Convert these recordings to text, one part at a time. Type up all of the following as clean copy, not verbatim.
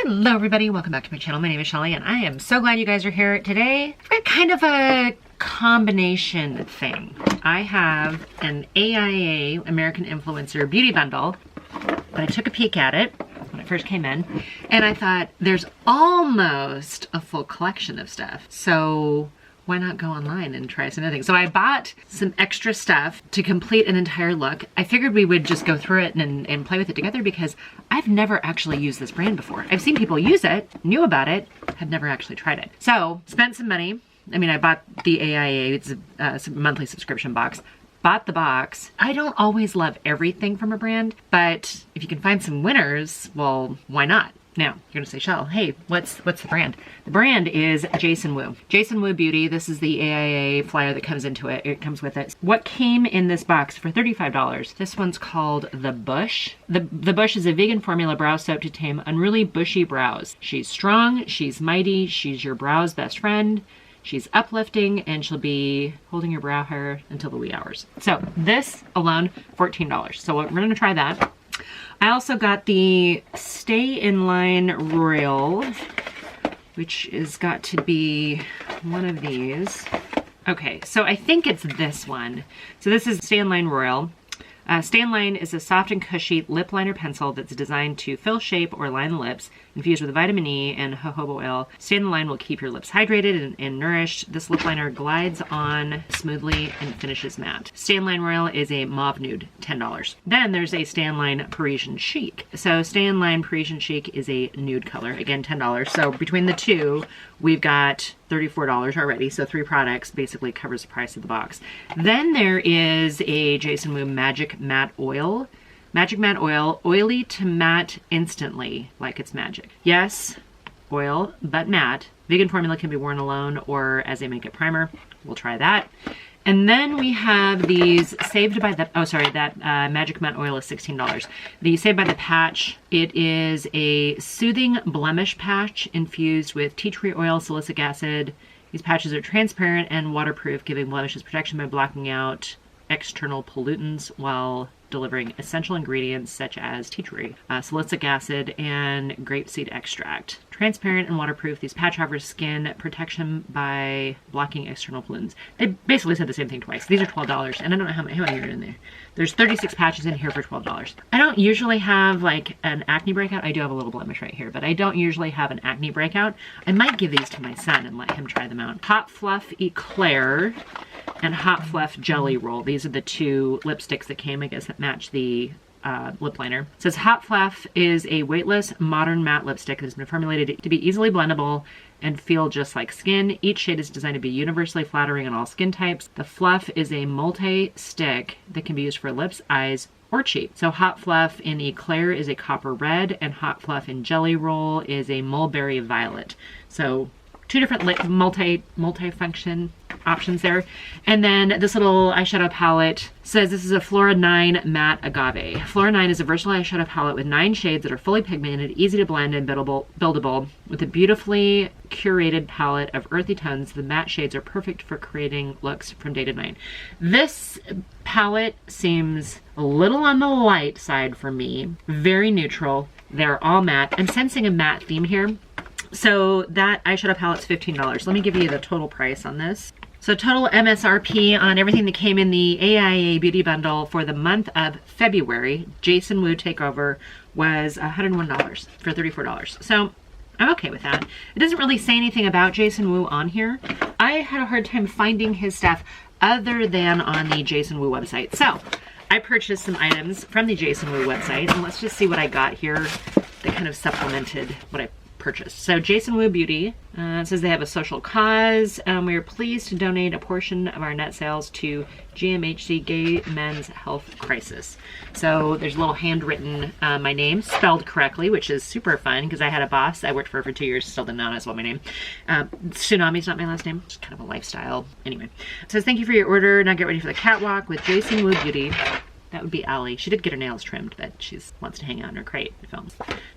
Hello everybody, welcome back to my channel. My name is Shelly and I am so glad you guys are here today. I've got kind of a combination thing. I have an AIA, American Influencer Beauty Bundle, but I took a peek at it when it first came in and I thought there's almost a full collection of stuff. So why not go online and try some other things? So I bought some extra stuff to complete an entire look. I figured we would just go through it and play with it together because I've never actually used this brand before. I've seen people use it, knew about it, have never actually tried it. So spent some money. I mean, I bought the AIA, it's a monthly subscription box. Bought the box. I don't always love everything from a brand, but if you can find some winners, well, why not? Now, you're gonna say, Shell, hey, what's the brand? The brand is Jason Wu. Jason Wu Beauty, this is the AIA flyer that comes into it. It comes with it. What came in this box for $35? This one's called The Bush. The Bush is a vegan formula brow soap to tame unruly bushy brows. She's strong, she's mighty, she's your brow's best friend. She's uplifting and she'll be holding your brow hair until the wee hours. So this alone, $14. So we're gonna try that. I also got the Stay in Line Royal, which is got to be one of these. Okay, so I think it's this one. So this is Stay in Line Royal. Stay in Line is a soft and cushy lip liner pencil that's designed to fill, shape, or line the lips, infused with vitamin E and jojoba oil. Stay in Line will keep your lips hydrated and nourished. This lip liner glides on smoothly and finishes matte. Stay in Line Royal is a mauve nude, $10. Then there's a Stay in Line Parisian Chic. So Stay in Line Parisian Chic is a nude color, again $10. So between the two, we've got $34 already, so 3 products basically covers the price of the box. Then there is a Jason Wu Magic Matte Oil. Magic Matte Oil, oily to matte instantly, like it's magic. Yes, oil, but matte. Vegan formula can be worn alone or as a makeup primer. We'll try that. And then we have these Saved by the, that Magic Matte Oil is $16. The Saved by the Patch, it is a soothing blemish patch infused with tea tree oil, salicylic acid. These patches are transparent and waterproof, giving blemishes protection by blocking out external pollutants while delivering essential ingredients such as tea tree, salicylic acid, and grapeseed extract. Transparent and waterproof, these patch offers skin protection by blocking external pollutants. They basically said the same thing twice. These are $12, and I don't know how many are in there. There's 36 patches in here for $12. I don't usually have like an acne breakout. I do have a little blemish right here, but I don't usually have an acne breakout. I might give these to my son and let him try them out. Hot Fluff Eclair and Hot Fluff Jelly Roll. These are the 2 lipsticks that came, I guess, that match the lip liner. It says Hot Fluff is a weightless, modern matte lipstick that has been formulated to be easily blendable and feel just like skin. Each shade is designed to be universally flattering on all skin types. The Fluff is a multi-stick that can be used for lips, eyes, or cheek. So Hot Fluff in Eclair is a copper red, and Hot Fluff in Jelly Roll is a mulberry violet. So 2 different multi-function options there. And then this little eyeshadow palette says this is a Flora 9 Matte Agave. Flora 9 is a versatile eyeshadow palette with 9 shades that are fully pigmented, easy to blend, and buildable. With a beautifully curated palette of earthy tones, the matte shades are perfect for creating looks from day to night. This palette seems a little on the light side for me. Very neutral. They're all matte. I'm sensing a matte theme here. So that eyeshadow palette's $15. Let me give you the total price on this. So total MSRP on everything that came in the AIA Beauty Bundle for the month of February, Jason Wu Takeover, was $101 for $34. So I'm okay with that. It doesn't really say anything about Jason Wu on here. I had a hard time finding his stuff other than on the Jason Wu website. So I purchased some items from the Jason Wu website, and let's just see what I got here that kind of supplemented what I purchased. So Jason Wu Beauty says they have a social cause. We are pleased to donate a portion of our net sales to GMHC Gay Men's Health Crisis. So there's a little handwritten my name spelled correctly, which is super fun because I had a boss I worked for 2 years, still didn't know how to spell my name. Tsunami's not my last name, it's kind of a lifestyle. Anyway, it says thank you for your order. Now get ready for the catwalk with Jason Wu Beauty. That would be Allie. She did get her nails trimmed, but she wants to hang out in her crate and films.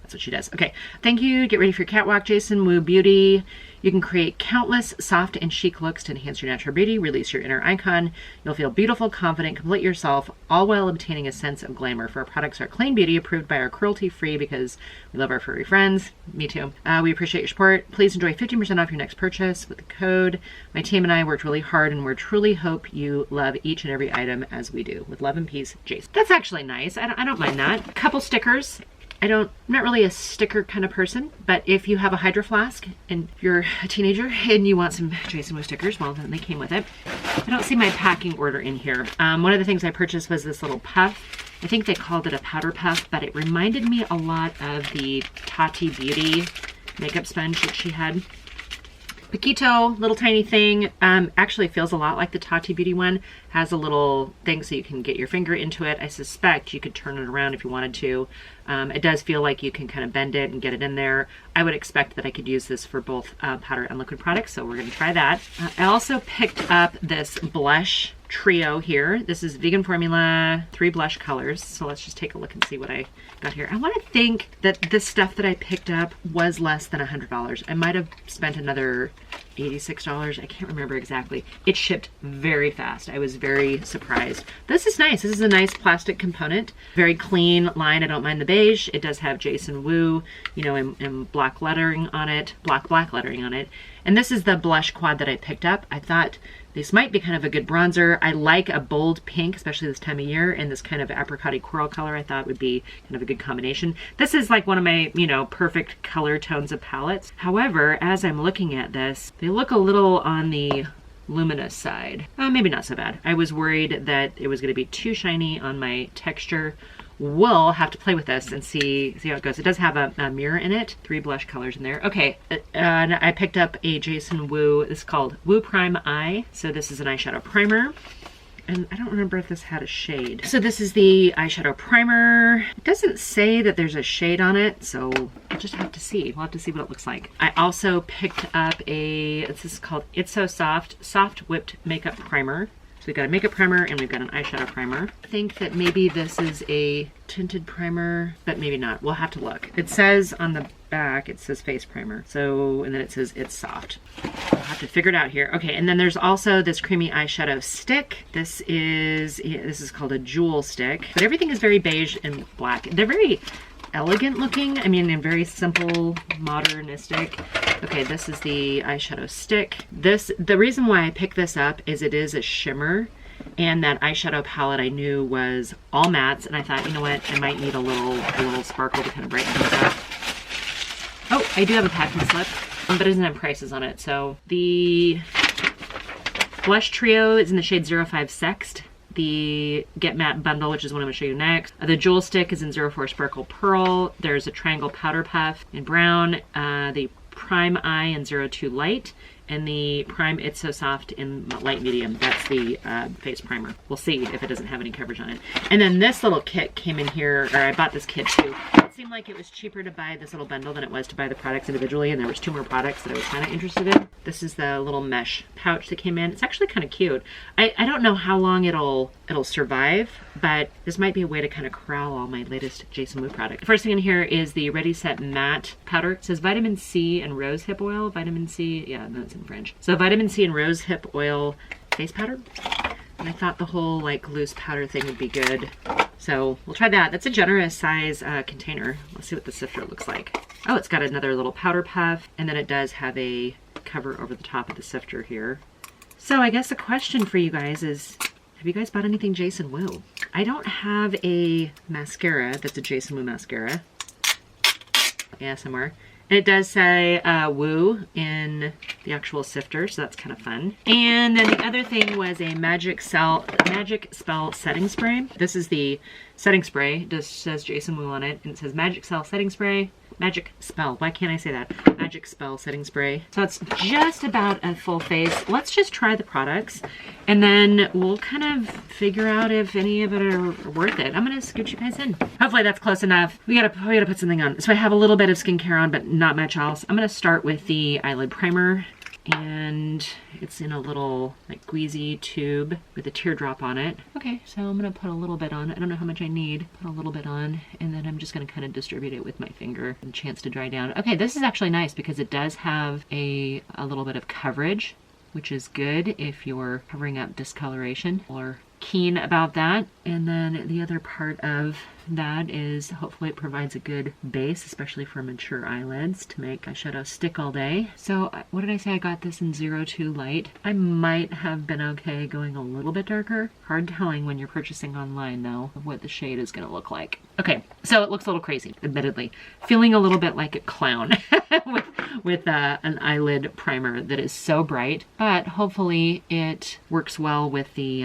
That's what she does. Okay, thank you. Get ready for your catwalk, Jason Wu Beauty. You can create countless soft and chic looks to enhance your natural beauty, release your inner icon. You'll feel beautiful, confident, complete yourself, all while obtaining a sense of glamour. For our products are clean beauty, approved by our cruelty-free because we love our furry friends. Me too. We appreciate your support. Please enjoy 15% off your next purchase with the code. My team and I worked really hard, and we truly hope you love each and every item as we do. With love and peace, Jason. That's actually nice. I don't mind that. A couple stickers. I'm not really a sticker kind of person, but if you have a Hydro Flask and you're a teenager and you want some Jason Wu stickers, well, then they came with it. I don't see my packing order in here. One of the things I purchased was this little puff. I think they called it a powder puff, but it reminded me a lot of the Tati Beauty makeup sponge that she had. Paquito, little tiny thing, actually feels a lot like the Tati Beauty one. Has a little thing so you can get your finger into it. I suspect you could turn it around if you wanted to. It does feel like you can kind of bend it and get it in there. I would expect that I could use this for both powder and liquid products, so we're gonna try that. I also picked up this blush trio here. This is vegan formula, 3 blush colors. So let's just take a look and see what I got here. I want to think that the stuff that I picked up was less than $100. I might have spent another $86. I can't remember exactly. It shipped very fast. I was very surprised. This is nice. This is a nice plastic component. Very clean line. I don't mind the beige. It does have Jason Wu, you know, in black lettering on it, black lettering on it. And this is the blush quad that I picked up. I thought this might be kind of a good bronzer. I like a bold pink, especially this time of year, and this kind of apricot-y coral color I thought would be kind of a good combination. This is like one of my, you know, perfect color tones of palettes. However, as I'm looking at this, they look a little on the luminous side. Maybe not so bad. I was worried that it was going to be too shiny on my texture. We'll have to play with this and see how it goes. It does have a mirror in it. 3 blush colors in there. Okay, and I picked up a Jason Wu. This is called Wu Prime Eye. So this is an eyeshadow primer. And I don't remember if this had a shade. So this is the eyeshadow primer. It doesn't say that there's a shade on it, so we'll just have to see. We'll have to see what it looks like. I also picked up this is called It's So Soft Whipped Makeup Primer. We've got a makeup primer and we've got an eyeshadow primer. I think that maybe this is a tinted primer, but maybe not. We'll have to look. It says on the back, it says face primer. So, and then it says It's Soft. I'll have to figure it out here. Okay, and then there's also this creamy eyeshadow stick. This is called a jewel stick, but everything is very beige and black. They're very elegant looking. I mean, and very simple, modernistic. Okay, this is the eyeshadow stick. The reason why I picked this up is it is a shimmer, and that eyeshadow palette I knew was all mattes, and I thought, you know what, I might need a little sparkle to kind of brighten things up. Oh, I do have a packing slip, but it doesn't have prices on it. So the blush trio is in the shade 05 Sext. The Get Matte bundle, which is what I'm going to show you next. The jewel stick is in 04 Sparkle Pearl. There's a triangle powder puff in brown. The Prime Eye in 02 Light. And the Prime It's So Soft in light medium. That's the face primer. We'll see if it doesn't have any coverage on it. And then this little kit came in here, or I bought this kit too. It seemed like it was cheaper to buy this little bundle than it was to buy the products individually, and there was 2 more products that I was kind of interested in. This is the little mesh pouch that came in. It's actually kind of cute. I don't know how long it'll survive, but this might be a way to kind of corral all my latest Jason Wu product. The first thing in here is the Ready Set Matte powder. It says vitamin C and rosehip oil. Vitamin C, yeah, that's in French. So vitamin C and rosehip oil face powder. And I thought the whole like loose powder thing would be good. So we'll try that. That's a generous size container. Let's see what the sifter looks like. Oh, it's got another little powder puff, and then it does have a cover over the top of the sifter here. So I guess the question for you guys is, have you guys bought anything Jason Wu? I don't have a mascara that's a Jason Wu mascara. Yeah, somewhere. And it does say Woo in the actual sifter, so that's kind of fun. And then the other thing was a Magic Spell setting spray. This is the setting spray. It just says Jason Wu on it, and it says Magic Spell setting spray. Magic Spell, why can't I say that? Magic Spell setting spray. So it's just about a full face. Let's just try the products, and then we'll kind of figure out if any of it are worth it. I'm gonna scoot you guys in. Hopefully that's close enough. We gotta put something on. So I have a little bit of skincare on, but not much else. I'm gonna start with the eyelid primer. and it's in a little like squeezy tube with a teardrop on it. Okay, so I'm gonna put a little bit on. I don't know how much I need. Put a little bit on, and then I'm just gonna kind of distribute it with my finger and chance to dry down. Okay, this is actually nice because it does have a little bit of coverage, which is good if you're covering up discoloration or keen about that. And then the other part of that is hopefully it provides a good base, especially for mature eyelids, to make eyeshadow stick all day. So what did I say? I got this in 02 light. I might have been okay going a little bit darker. Hard telling when you're purchasing online though what the shade is going to look like. Okay, so it looks a little crazy, admittedly. Feeling a little bit like a clown with an eyelid primer that is so bright, but hopefully it works well with the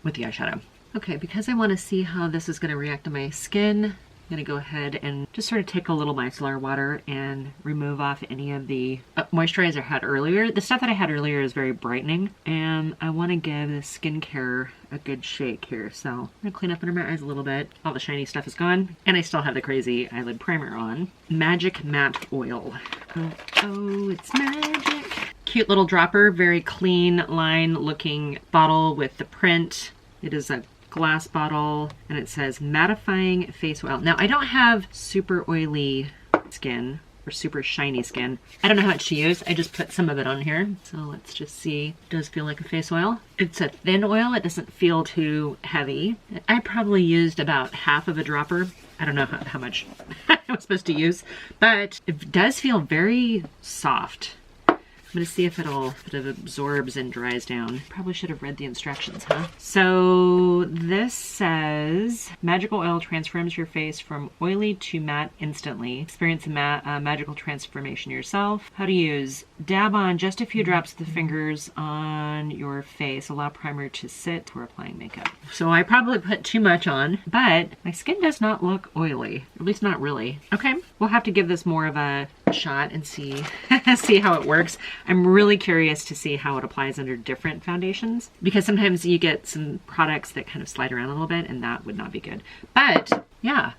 eyeshadow. Okay, because I want to see how this is going to react to my skin, I'm going to go ahead and just sort of take a little micellar water and remove off any of the moisturizer I had earlier. The stuff that I had earlier is very brightening, and I want to give the skincare a good shake here. So I'm going to clean up under my eyes a little bit. All the shiny stuff is gone, and I still have the crazy eyelid primer on. Magic Matte Oil. Oh, it's magic. Cute little dropper, very clean line looking bottle with the print. It is a glass bottle and it says mattifying face oil. Now I don't have super oily skin or super shiny skin. I don't know how much to use. I just put some of it on here. So let's just see. It does feel like a face oil. It's a thin oil. It doesn't feel too heavy. I probably used about half of a dropper. I don't know how much I was supposed to use, but it does feel very soft. I'm gonna see if it absorbs and dries down. Probably should have read the instructions, huh? So this says, magical oil transforms your face from oily to matte instantly. Experience the magical transformation yourself. How to use. Dab on just a few drops of the fingers on your face. Allow primer to sit before applying makeup. So I probably put too much on, but my skin does not look oily. At least not really. Okay, we'll have to give this more of a shot and see see how it works. I'm really curious to see how it applies under different foundations, because sometimes you get some products that kind of slide around a little bit and that would not be good. But yeah,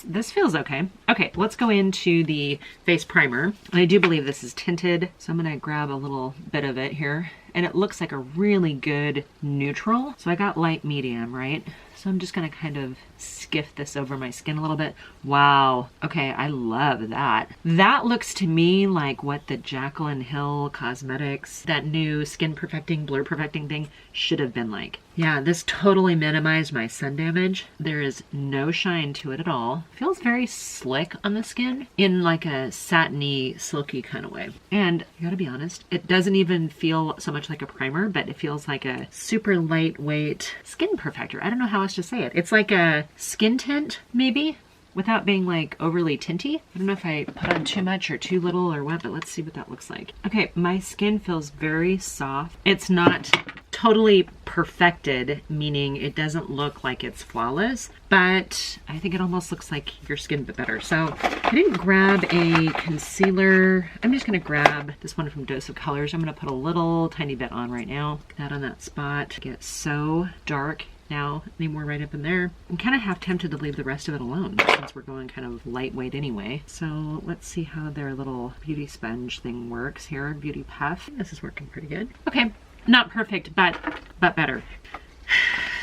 this feels okay. Okay, let's go into the face primer. And I do believe this is tinted, so I'm gonna grab a little bit of it here. And it looks like a really good neutral. So I got light medium, right? So I'm just gonna kind of skiff this over my skin a little bit. Wow, okay, I love that. That looks to me like what the Jaclyn Hill Cosmetics, that new skin perfecting, blur perfecting thing should have been like. Yeah, this totally minimized my sun damage. There is no shine to it at all. Feels very slick on the skin in like a satiny, silky kind of way. And I gotta be honest, it doesn't even feel so much like a primer, but it feels like a super lightweight skin perfector. I don't know how else to say it. It's like a skin tint, maybe, without being like overly tinty. I don't know if I put on too much or too little or what, but let's see what that looks like. Okay, my skin feels very soft. It's not totally perfected, meaning it doesn't look like it's flawless, but I think it almost looks like your skin, but better. So I didn't grab a concealer. I'm just gonna grab this one from Dose of Colors. I'm gonna put a little tiny bit on right now. That on that spot. It gets so dark now, any more right up in there. I'm kind of half tempted to leave the rest of it alone since we're going kind of lightweight anyway. So let's see how their little beauty sponge thing works here. Beauty Puff. This is working pretty good. Okay, not perfect, but better.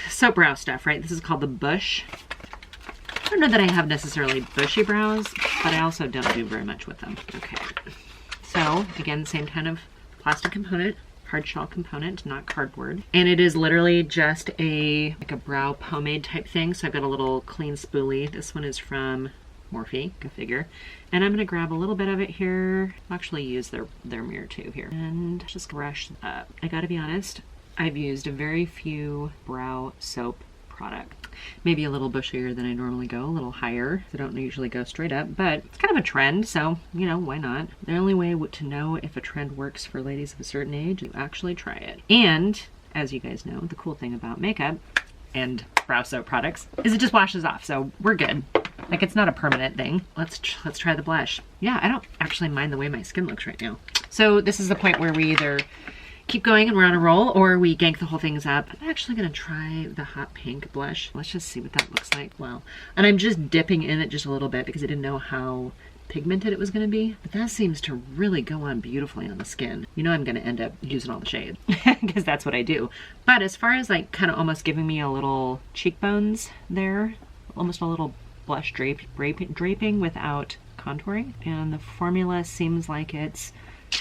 Soap brow stuff, right? This is called the Bush. I don't know that I have necessarily bushy brows, but I also don't do very much with them. Okay, so again, same kind of plastic component. Hard shell component, not cardboard. And it is literally just like a brow pomade type thing. So I've got a little clean spoolie. This one is from Morphe, go figure. And I'm gonna grab a little bit of it here. I'll actually use their mirror too here. And just brush up. I gotta be honest, I've used very few brow soap product. Maybe a little bushier than I normally go, a little higher. I don't usually go straight up, but it's kind of a trend, so, you know, why not? The only way to know if a trend works for ladies of a certain age is to actually try it. And, as you guys know, the cool thing about makeup and brow soap products is it just washes off, so we're good. Like, it's not a permanent thing. Let's try the blush. Yeah, I don't actually mind the way my skin looks right now. So this is the point where we either keep going and we're on a roll, or we gank the whole things up. I'm actually gonna try the hot pink blush. Let's just see what that looks like. Wow. And I'm just dipping in it just a little bit because I didn't know how pigmented it was going to be. But that seems to really go on beautifully on the skin. You know I'm going to end up using all the shade because that's what I do. But as far as like kind of almost giving me a little cheekbones there, almost a little blush draping without contouring. And the formula seems like it's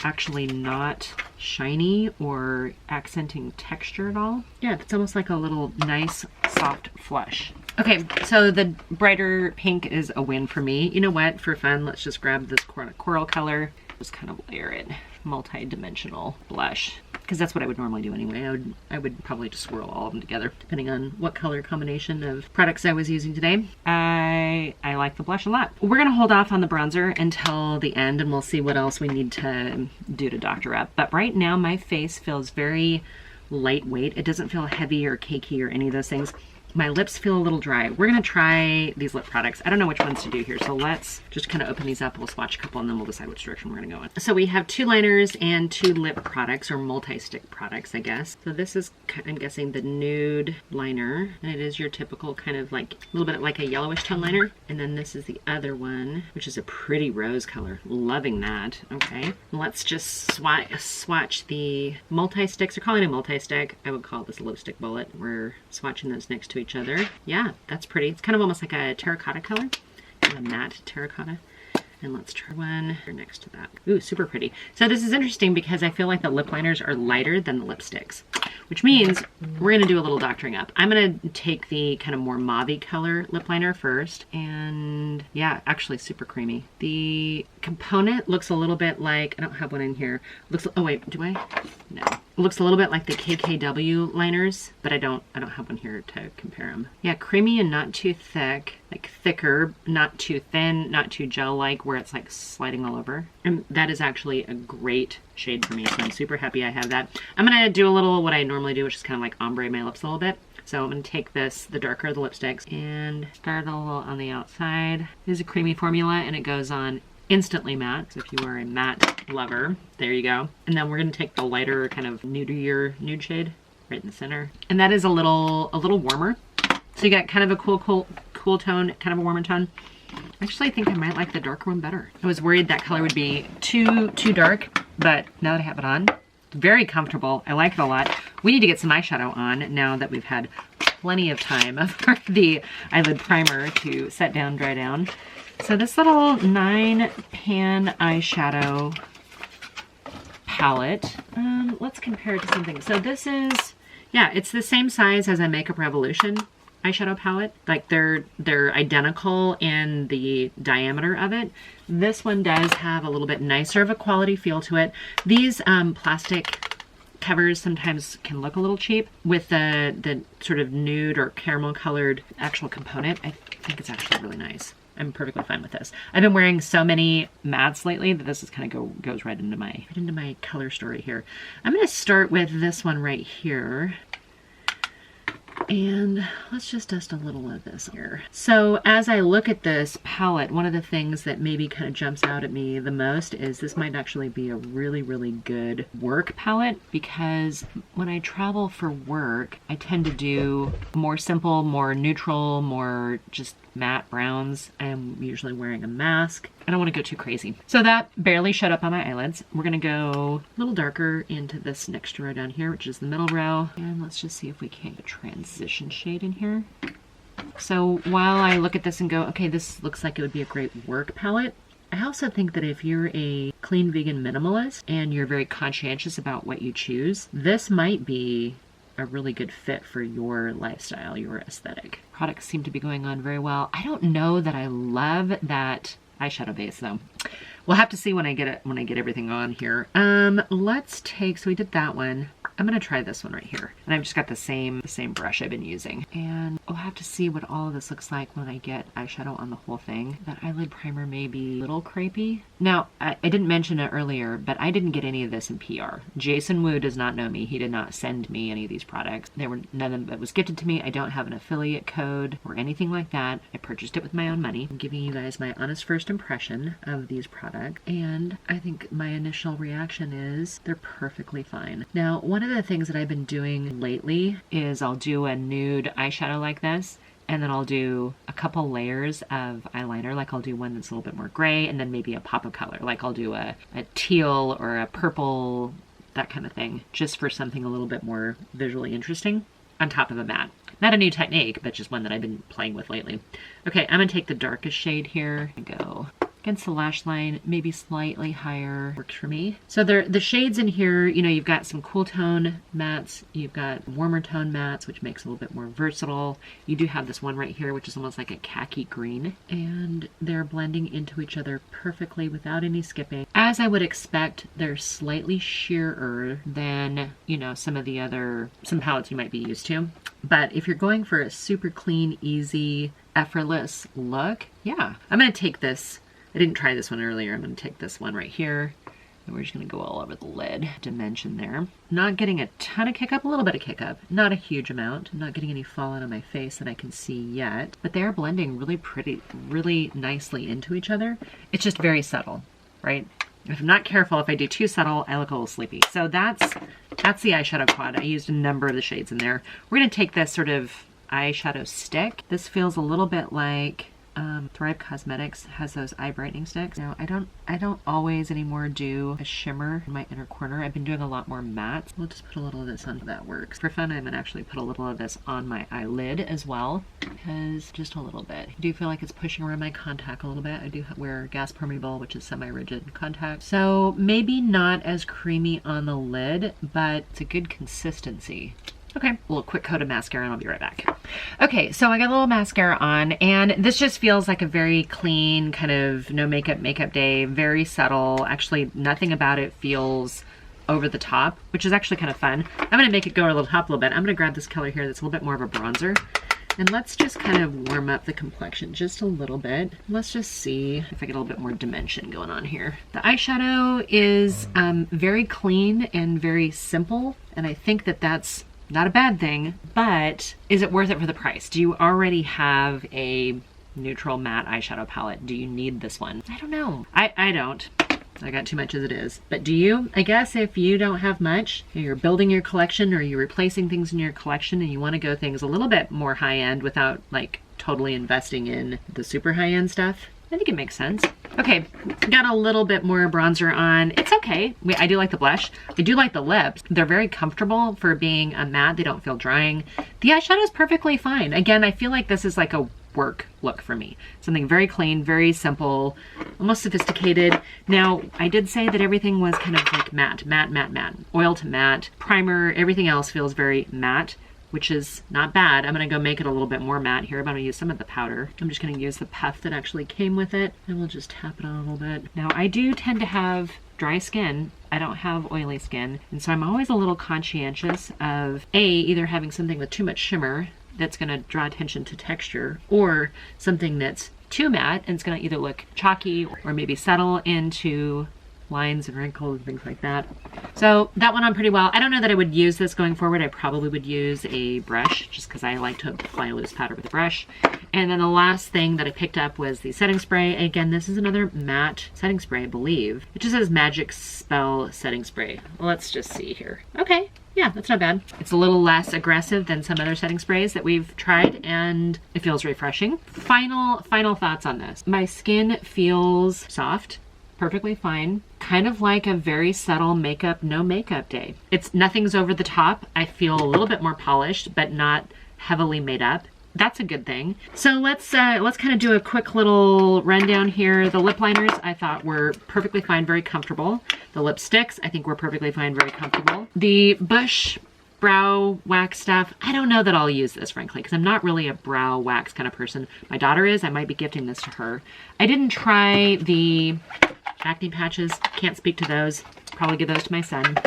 actually not shiny or accenting texture at all. Yeah, it's almost like a little nice soft flush. Okay, so the brighter pink is a win for me. You know what, for fun, let's just grab this coral color, just kind of layer it, multi-dimensional blush, because that's what I would normally do anyway. I would probably just swirl all of them together, depending on what color combination of products I was using today. I like the blush a lot. We're gonna hold off on the bronzer until the end, and we'll see what else we need to do to doctor up. But right now, my face feels very lightweight. It doesn't feel heavy or cakey or any of those things. My lips feel a little dry. We're gonna try these lip products. I don't know which ones to do here, so let's just kind of open these up. We'll swatch a couple and then we'll decide which direction we're gonna go in. So we have 2 liners and 2 lip products, or multi-stick products, I guess. So this is, I'm guessing, the nude liner, and it is your typical kind of like, a little bit like a yellowish tone liner. And then this is the other one, which is a pretty rose color. Loving that, okay. Let's just swatch the multi-sticks. They're calling it a multi-stick. I would call this a lipstick bullet. We're swatching those next to each other. Yeah, that's pretty. It's kind of almost like a terracotta color, kind of a matte terracotta. And let's try one next to that. Ooh, super pretty. So this is interesting because I feel like the lip liners are lighter than the lipsticks, which means we're gonna do a little doctoring up. I'm gonna take the kind of more mauve-y color lip liner first, and yeah, actually super creamy. The component looks a little bit like, I don't have one in here. Looks, oh wait, do I? No. It looks a little bit like the KKW liners, but I don't have one here to compare them. Yeah, creamy and not too thick, like thicker, not too thin, not too gel-like where it's like sliding all over. And that is actually a great shade for me, so I'm super happy I have that. I'm gonna do a little what I normally do, which is kind of like ombre my lips a little bit. So I'm gonna take this, the darker of the lipsticks, and start a little on the outside. It is a creamy formula and it goes on instantly matte. So if you are a matte lover, there you go. And then we're gonna take the lighter kind of nude shade right in the center. And that is a little warmer. So you got kind of a cool tone, kind of a warmer tone. Actually, I think I might like the darker one better. I was worried that color would be too dark, but now that I have it on, it's very comfortable. I like it a lot. We need to get some eyeshadow on now that we've had plenty of time for the eyelid primer to set down, dry down. So this little 9-pan eyeshadow palette, let's compare it to something. So this is, yeah, it's the same size as a Makeup Revolution eyeshadow palette. Like they're identical in the diameter of it. This one does have a little bit nicer of a quality feel to it. These plastic covers sometimes can look a little cheap with the sort of nude or caramel colored actual component. I think it's actually really nice. I'm perfectly fine with this. I've been wearing so many mattes lately that this is kind of goes right into my color story here. I'm gonna start with this one right here. And let's just dust a little of this here. So as I look at this palette, one of the things that maybe kind of jumps out at me the most is this might actually be a really, really good work palette, because when I travel for work, I tend to do more simple, more neutral, more just matte browns. I'm usually wearing a mask. I don't want to go too crazy. So that barely showed up on my eyelids. We're going to go a little darker into this next row down here, which is the middle row. And let's just see if we can get a transition shade in here. So while I look at this and go, okay, this looks like it would be a great work palette, I also think that if you're a clean vegan minimalist and you're very conscientious about what you choose, this might be a really good fit for your lifestyle, your aesthetic. Products seem to be going on very well. I don't know that I love that eyeshadow base though. We'll have to see when I get everything on here. Let's take, so we did that one. I'm gonna try this one right here. And I've just got the same brush I've been using. And we'll have to see what all of this looks like when I get eyeshadow on the whole thing. That eyelid primer may be a little crepey. Now, I didn't mention it earlier, but I didn't get any of this in PR. Jason Wu does not know me. He did not send me any of these products. None of it was gifted to me. I don't have an affiliate code or anything like that. I purchased it with my own money. I'm giving you guys my honest first impression of these products. And I think my initial reaction is they're perfectly fine. Now, one of the things that I've been doing lately is I'll do a nude eyeshadow like this, and then I'll do a couple layers of eyeliner. Like I'll do one that's a little bit more gray and then maybe a pop of color. Like I'll do a teal or a purple, that kind of thing, just for something a little bit more visually interesting on top of a matte. Not a new technique, but just one that I've been playing with lately. Okay, I'm gonna take the darkest shade here and go against the lash line, maybe slightly higher, works for me. So the shades in here, you know, you've got some cool tone mattes, you've got warmer tone mattes, which makes it a little bit more versatile. You do have this one right here, which is almost like a khaki green, and they're blending into each other perfectly without any skipping. As I would expect, they're slightly sheerer than, you know, some palettes you might be used to. But if you're going for a super clean, easy, effortless look, yeah. I'm gonna take this. I didn't try this one earlier. I'm going to take this one right here, and we're just going to go all over the lid dimension there. Not getting a ton of kick up, a little bit of kick up, not a huge amount. I'm not getting any fallout on my face that I can see yet, but they are blending really nicely into each other. It's just very subtle, right? If I'm not careful, if I do too subtle, I look a little sleepy. So that's the eyeshadow quad. I used a number of the shades in there. We're going to take this sort of eyeshadow stick. This feels a little bit like Thrive Cosmetics has those eye brightening sticks. Now, I don't always anymore do a shimmer in my inner corner. I've been doing a lot more matte. We'll just put a little of this on, that works. For fun, I'm gonna actually put a little of this on my eyelid as well, because just a little bit. I do feel like it's pushing around my contact a little bit. I do wear gas permeable, which is semi-rigid contact. So maybe not as creamy on the lid, but it's a good consistency. Okay, a little quick coat of mascara and I'll be right back. Okay, so I got a little mascara on, and this just feels like a very clean, kind of no makeup day, very subtle. Actually, nothing about it feels over the top, which is actually kind of fun. I'm gonna make it go over the top a little bit. I'm gonna grab this color here that's a little bit more of a bronzer, and let's just kind of warm up the complexion just a little bit. Let's just see if I get a little bit more dimension going on here. The eyeshadow is very clean and very simple, and I think that that's not a bad thing, but is it worth it for the price? Do you already have a neutral matte eyeshadow palette? Do you need this one? I don't know. I don't. I got too much as it is. But do you? I guess if you don't have much, you're building your collection or you're replacing things in your collection and you want to go things a little bit more high-end without like totally investing in the super high-end stuff, I think it makes sense. Okay, got a little bit more bronzer on. It's okay. I do like the blush. I do like the lips. They're very comfortable for being a matte. They don't feel drying. The eyeshadow is perfectly fine. Again, I feel like this is like a work look for me. Something very clean, very simple, almost sophisticated. Now, I did say that everything was kind of like matte. Oil to matte. Primer, everything else feels very matte, which is not bad. I'm gonna go make it a little bit more matte here, but I'm gonna use some of the powder. I'm just gonna use the puff that actually came with it, and we'll just tap it on a little bit. Now, I do tend to have dry skin. I don't have oily skin, and so I'm always a little conscientious of either having something with too much shimmer that's gonna draw attention to texture, or something that's too matte and it's gonna either look chalky or maybe settle into lines and wrinkles and things like that. So that went on pretty well. I don't know that I would use this going forward. I probably would use a brush just because I like to apply loose powder with a brush. And then the last thing that I picked up was the setting spray. Again, this is another matte setting spray, I believe. It just says Magic Spell Setting Spray. Let's just see here. Okay. Yeah, that's not bad. It's a little less aggressive than some other setting sprays that we've tried, and it feels refreshing. Final thoughts on this. My skin feels soft, perfectly fine, kind of like a very subtle makeup, no makeup day. Nothing's over the top. I feel a little bit more polished, but not heavily made up. That's a good thing. So let's kind of do a quick little rundown here. The lip liners I thought were perfectly fine, very comfortable. The lipsticks I think were perfectly fine, very comfortable. The Bush brow wax stuff, I don't know that I'll use this, frankly, because I'm not really a brow wax kind of person. My daughter is. I might be gifting this to her. I didn't try the acne patches. Can't speak to those. Probably give those to my son.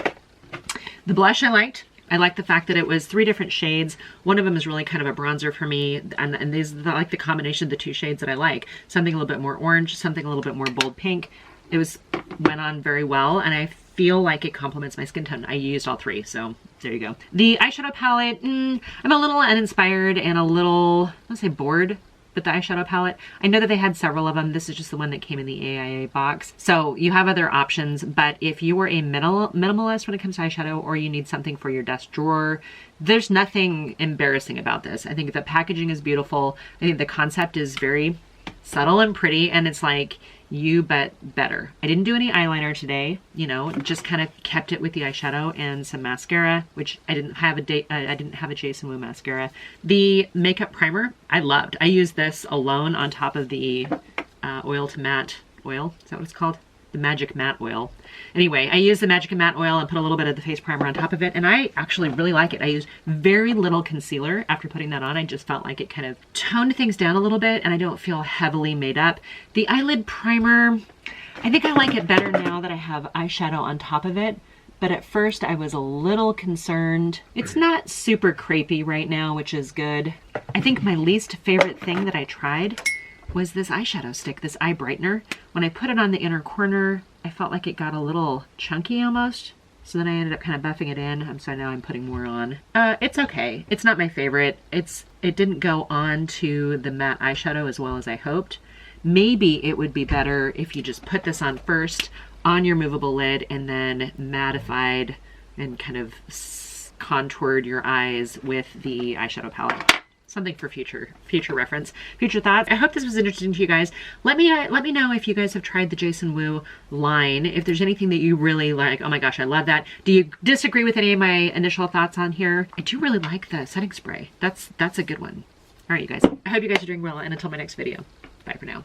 The blush I liked. I like the fact that it was 3 different shades. One of them is really kind of a bronzer for me, and these I like the combination of the 2 shades that I like. Something a little bit more orange, something a little bit more bold pink. It went on very well, and I feel like it complements my skin tone. I used all 3, so there you go. The eyeshadow palette, I'm a little uninspired and a little, let's say, bored with the eyeshadow palette. I know that they had several of them. This is just the one that came in the AIA box. So you have other options, but if you are a minimalist when it comes to eyeshadow, or you need something for your desk drawer, there's nothing embarrassing about this. I think the packaging is beautiful. I think the concept is very subtle and pretty, and it's like, you but better. I didn't do any eyeliner today, you know, just kind of kept it with the eyeshadow and some mascara, which I didn't have a Jason Wu mascara. The makeup primer, I loved. I used this alone on top of the oil to matte oil. Is that what it's called? The Magic Matte Oil. Anyway, I used the Magic Matte Oil and put a little bit of the face primer on top of it, and I actually really like it. I used very little concealer after putting that on. I just felt like it kind of toned things down a little bit, and I don't feel heavily made up. The eyelid primer, I think I like it better now that I have eyeshadow on top of it, but at first I was a little concerned. It's not super crepey right now, which is good. I think my least favorite thing that I tried was this eyeshadow stick, this eye brightener. When I put it on the inner corner, I felt like it got a little chunky almost. So then I ended up kind of buffing it in. So now I'm putting more on. It's okay. It's not my favorite. It didn't go on to the matte eyeshadow as well as I hoped. Maybe it would be better if you just put this on first on your movable lid and then mattified and kind of contoured your eyes with the eyeshadow palette. Something for future reference, future thoughts. I hope this was interesting to you guys. Let me know if you guys have tried the Jason Wu line, if there's anything that you really like. Oh my gosh, I love that. Do you disagree with any of my initial thoughts on here? I do really like the setting spray. That's a good one. All right, you guys. I hope you guys are doing well, and until my next video, bye for now.